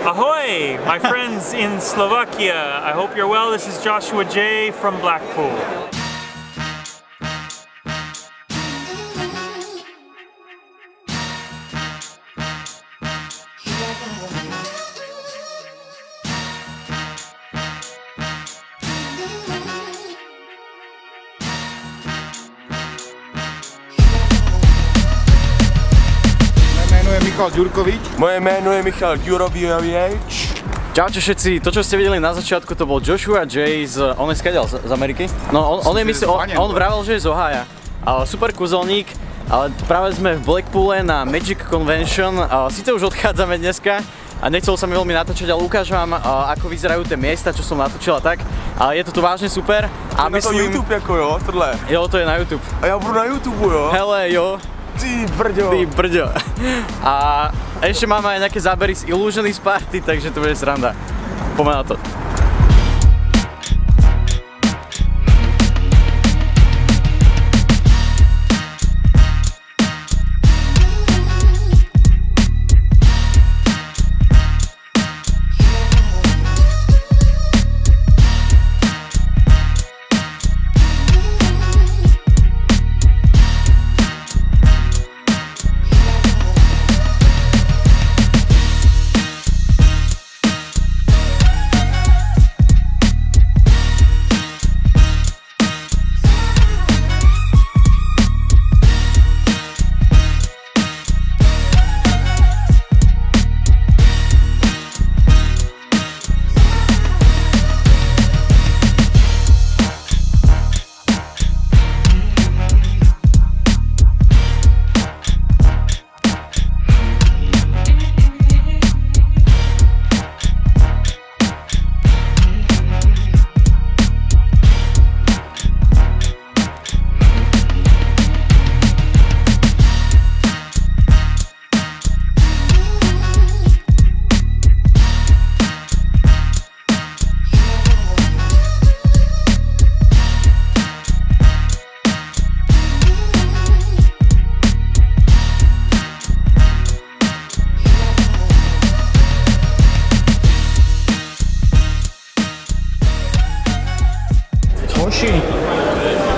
Ahoy, my friends in Slovakia. I hope you're well. This is Joshua J from Blackpool. Michal Ďurkovič. Moje jméno je Michal Ďurovič. Čaute všetci, to čo ste videli na začiatku to bol Joshua J on je skadiaľ z Ameriky? No on vravel, že je z Ohája. Super kúzelník, ale práve sme v Blackpoole na Magic Convention. Sice už odchádzame dneska a nechcel sa mi veľmi natáčať, ale ukážem vám ako vyzerajú tie miesta, čo som natočil a tak. Ale je to tu vážne super. A myslím... to YouTube jako jo, tohle? Jo, to je na YouTube. A ja budu na YouTube jo? Hele jo. Ty brďo. Ty brďo. A ešte máme aj nejaké zábery z Illusionist Party, takže to bude sranda. Poďme na to.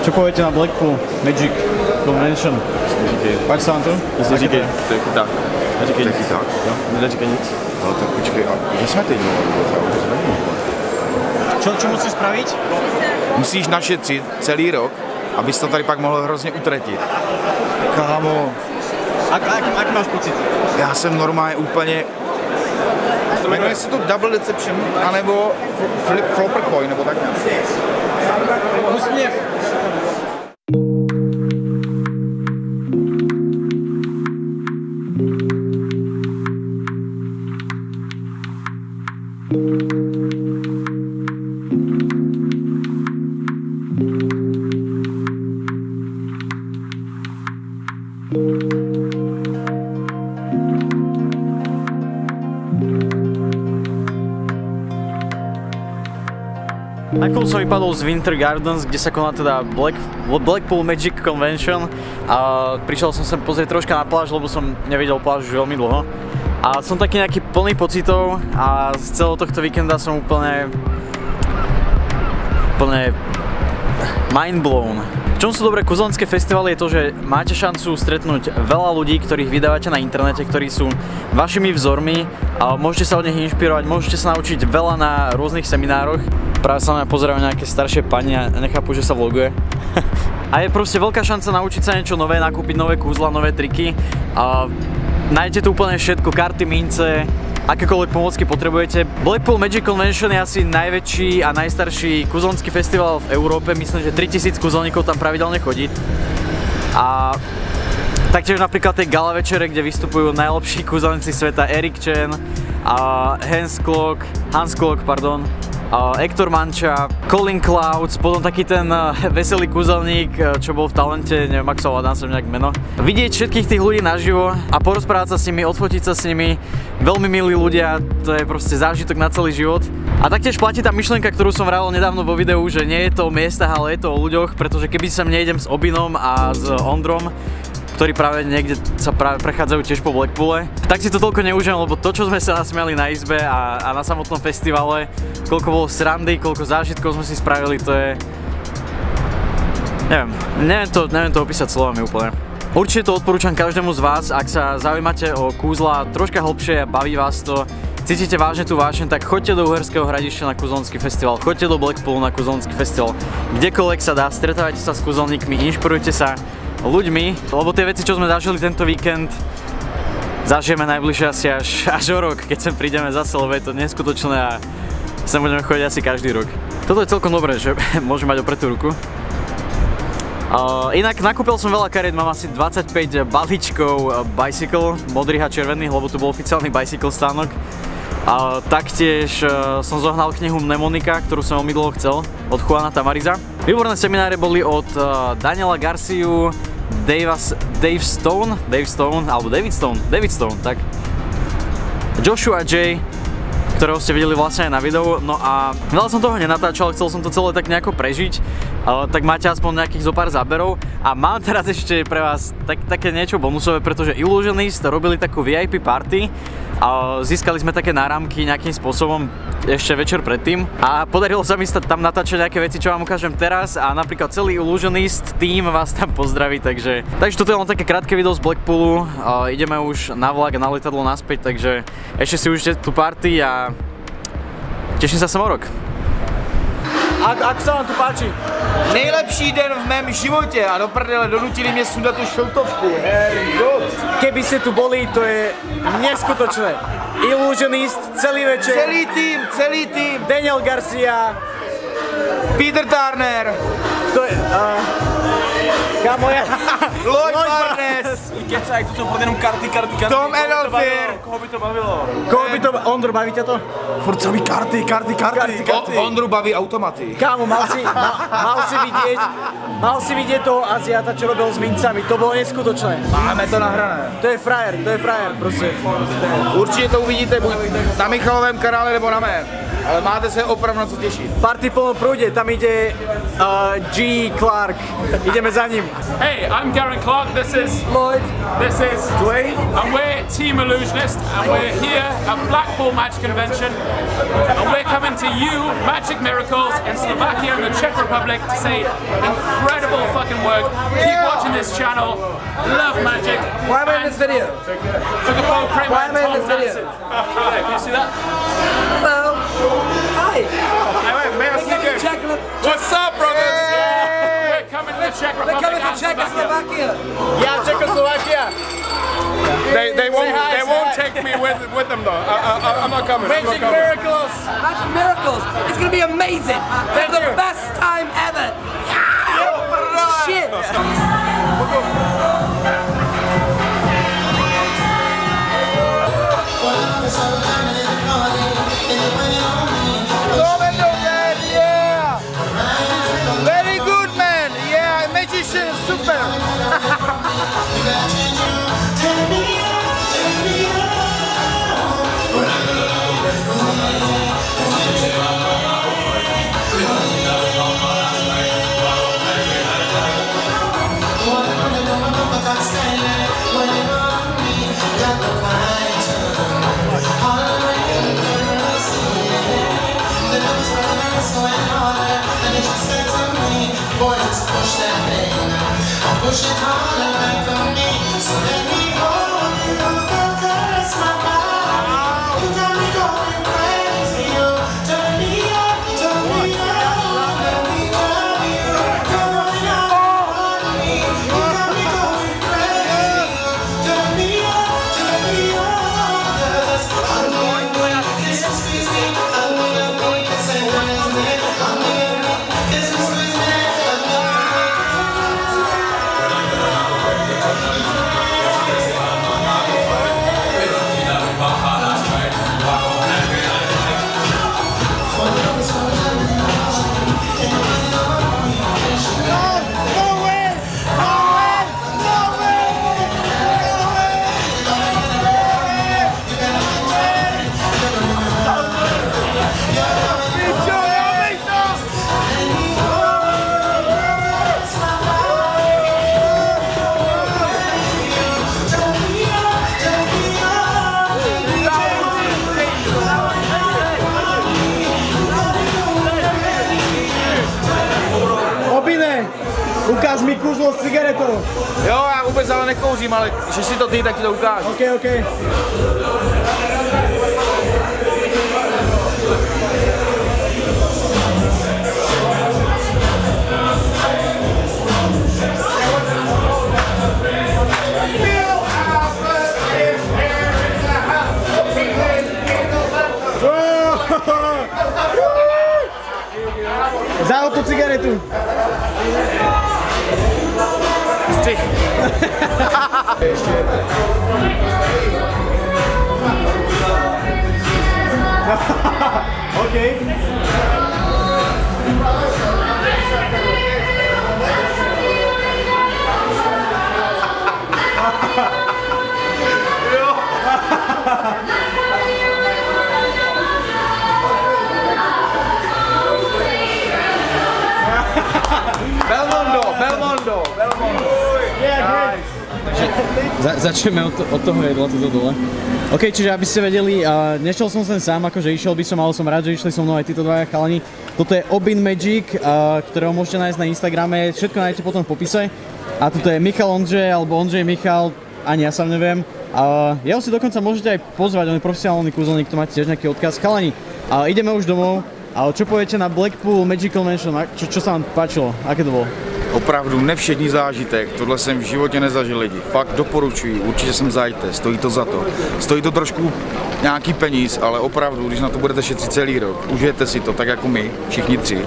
Čo poviete na Blackpool Magic Convention? Páči sa vám to? Neříkej, to je chyták. Neříkej nic. To je chyták? Jo, neříkej nic. No tak počkej, a kde jsme teď? Čo musíš spraviť? Musíš našetřit celý rok, abys to tady pak mohl hrozně utratit. Kámo. Aký máš pocit? Já jsem normálně úplně... Jmenuje se to Double Deception, anebo Flopper Coin, nebo tak nějak. Úsměv. Nakoniec som vypadol z Winter Gardens, kde sa koná teda Blackpool Magic Convention a prišiel som sem pozrieť troška na pláž, lebo som nevidel pláž už veľmi dlho. A som taký nejaký plný pocitov a z celého tohto víkenda som úplne mind blown. V čom sú dobré kúzelnícke festivaly je to, že máte šancu stretnúť veľa ľudí, ktorých vydávate na internete, ktorí sú vašimi vzormi a môžete sa od nich inšpirovať, môžete sa naučiť veľa na rôznych seminároch. Práve sa na mňa pozerajú nejaké staršie pani a nechápu, že sa vloguje. A je proste veľká šanca naučiť sa niečo nové, nakúpiť nové kúzla, nové triky. A nájdete tu úplne všetko, karty, mince, akékoľvek pomôcky potrebujete. Blackpool Magic Convention je asi najväčší a najstarší kúzelnícky festival v Európe. Myslím, že 3000 kúzelníkov tam pravidelne chodí. A taktiež napríklad tej gala večere, kde vystupujú najlepší kúzelníci sveta Erik Chen a Hans Klok, Hector Mancha, Colin Clouds, potom taký ten veselý kúzelník, čo bol v Talente, neviem, ak sa hľadám sem nejak meno. Vidieť všetkých tých ľudí naživo a porozprávať sa s nimi, odfotiť sa s nimi, veľmi milí ľudia, to je proste zážitok na celý život. A taktiež platí tá myšlienka, ktorú som vravil nedávno vo videu, že nie je to o miestach, ale je to o ľuďoch, pretože keby sem nejdem s Obinom a s Ondrom, ktorí práve niekde sa prechádzajú tiež po Blackpoole. Tak si to toľko neužijem, lebo to, čo sme sa nasmiali na izbe a na samotnom festivale, koľko bolo srandy, koľko zážitkov sme si spravili, to je... Neviem to opísať slovami úplne. Určite to odporúčam každému z vás, ak sa zaujímate o kúzla troška hlbšie a baví vás to, cítite vážne tú vášeň, tak choďte do Uherského Hradišťa na kúzelnícky festival, choďte do Blackpoolu na kúzelnícky festival, kdekoľvek sa dá, stretávajte sa s kúzelníkmi, inšpirujte sa ľuďmi, lebo tie veci, čo sme zažili tento víkend, zažijeme najbližšie asi až o rok, keď sem prídeme zase, lebo je to neskutočné a sem budeme chodiť asi každý rok. Toto je celkom dobré, že môžem mať opretú ruku. Inak nakúpil som veľa kariet, mám asi 25 balíčkov bicycle, modrých a červených, lebo tu bol oficiálny bicycle stánok. Taktiež som zohnal knihu Mnemonika, ktorú som veľmi dlho chcel, od Juana Tamariza. Výborné semináre boli od Daniela Garciu, David Stone, tak. Joshua J, ktorého ste videli vlastne aj na videu, no a veľa som toho nenatáčal, chcel som to celé tak nejako prežiť, tak máte aspoň nejakých zopár záberov a mám teraz ešte pre vás také niečo bonusové, pretože Illusionist robili takú VIP party a získali sme také náramky nejakým spôsobom ešte večer predtým a podarilo sa mi tam natáčať nejaké veci, čo vám ukážem teraz a napríklad celý Illusionist tým vás tam pozdraví, takže toto je len také krátke video z Blackpoolu, ideme už na vlak a na lietadlo naspäť, takže ešte si užite tú party a teším sa o rok. Ako sa vám tu páči? Nejlepší den v mém životě a do prdele donutili mě sundat tu šiltovku. Keby ste tu boli, to je neskutočné. Illusionist, celý večer. Celý tým. Daniel Garcia. Peter Turner. To je... Kámo, ja... Lloyd Barnes. Keď sa aj tu som jenom karty. Tom Enolfir. Koho by to bavilo? Ondro, baví ťa to? Furt sa mi karty. Ondru baví automaty. Kámo, mal si vidieť toho Aziata, čo robil s mincami, to bolo neskutočné. Máme to nahrané. To je frajer, proste. Určitě to uvidíte buď na Michalovém kanále nebo na mém. Ale máte se opravdu na co těšit. Party plno prúde, tam ide G. Clark. Ideme za ním. Hey, I'm Garen Clark, this is Lloyd. This is Dwayne. And we're Team Illusionist, and we're here at Blackpool Magic Convention, and we're coming to you, Magic Miracles, in Slovakia and the Czech Republic to say incredible fucking work. Keep watching this channel. Love magic. Why am I in this video? Why am I in this video? Yeah, can you see that? Hello. Hi. What's up, brothers? We're coming to the Czech Republic. We're coming to and Czechoslovakia. Yeah, Czechoslovakia. They won't take me with them though. I'm not coming. Magic Miracles. Magic Miracles. It's gonna be amazing. They're the best time ever. Yeah. Shit. Very good, man. Yeah, magician, super. Ukáž mi kúzlo s cigaretou. Jo, já vůbec ale nekouřím, ale když si to ty, tak ti to ukážu. OK. Zahol tu cigaretu. Střih. OK. Belmondo. Začneme od toho jedla tuto dole. OK, čiže aby ste vedeli, nešiel som sem sám, akože išiel by som, ale som rád, že išli so mnou aj títo dvaja chalani. Toto je Obin Magic, ktorého môžete nájsť na Instagrame, všetko nájdete potom v popise. A toto je Michal Ondřej, alebo Ondřej Michal, ani ja sám neviem. Jeho si dokonca môžete aj pozvať, on je profesionálny kúzelník, to máte tiež nejaký odkaz. Chalani, ideme už domov. Čo poviete na Blackpool Magic Convention, čo sa vám páčilo, aké to bolo? Opravdu nevšední zážitek, tohle jsem v životě nezažil lidi. Fakt doporučuji, určitě sem zajďte, stojí to za to. Stojí to trošku nějaký peníz, ale opravdu, když na to budete šetřit celý rok, užijete si to, tak jako my, všichni tři.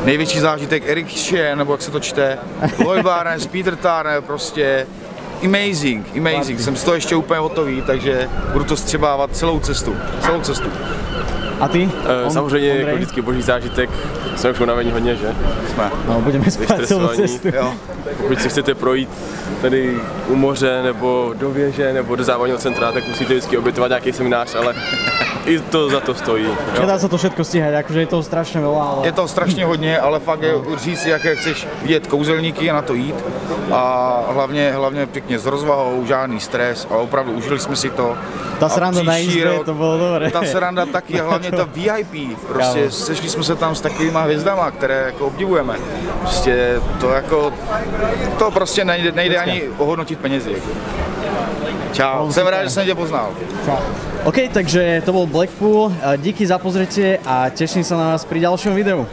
Největší zážitek Eric Sheehan, nebo jak se to čte, Lloyd Barnes, Peter Turner, prostě amazing. Jsem z toho ještě úplně hotový, takže budu to střebávat celou cestu. A ty? Samozřejmě jako vždycky boží zážitek, jsme už unavení hodně, že? Jsme. No, budeme spát celou cestu. Jo. Pokud si chcete projít tady u moře, nebo do věže, nebo do závodního centra, tak musíte vždycky obětovat nějaký seminář, ale i to za to stojí. Nedá sa to všetko stíhať, akože je toho strašne veľa, ale... Je to strašně hodně, ale fakt je říct si, jaké chceš vidět kouzelníky a na to jít. A hlavně pěkně s rozvahou, žádný stres, ale opravdu užili jsme si to. Ta sranda na jízde, to bylo dobré. Ta sranda taky, a hlavně ta VIP, prostě sešli jsme se tam s takovýma hvězdama, které jako obdivujeme. Prostě to prostě nejde ani ohodnotit penězi. Čau, jsem rád, že jsem tě poznal. Čau. OK, takže to bol Blackpool, díky za pozretie a teším sa na vás pri ďalšom videu.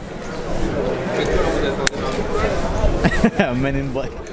Men in Black.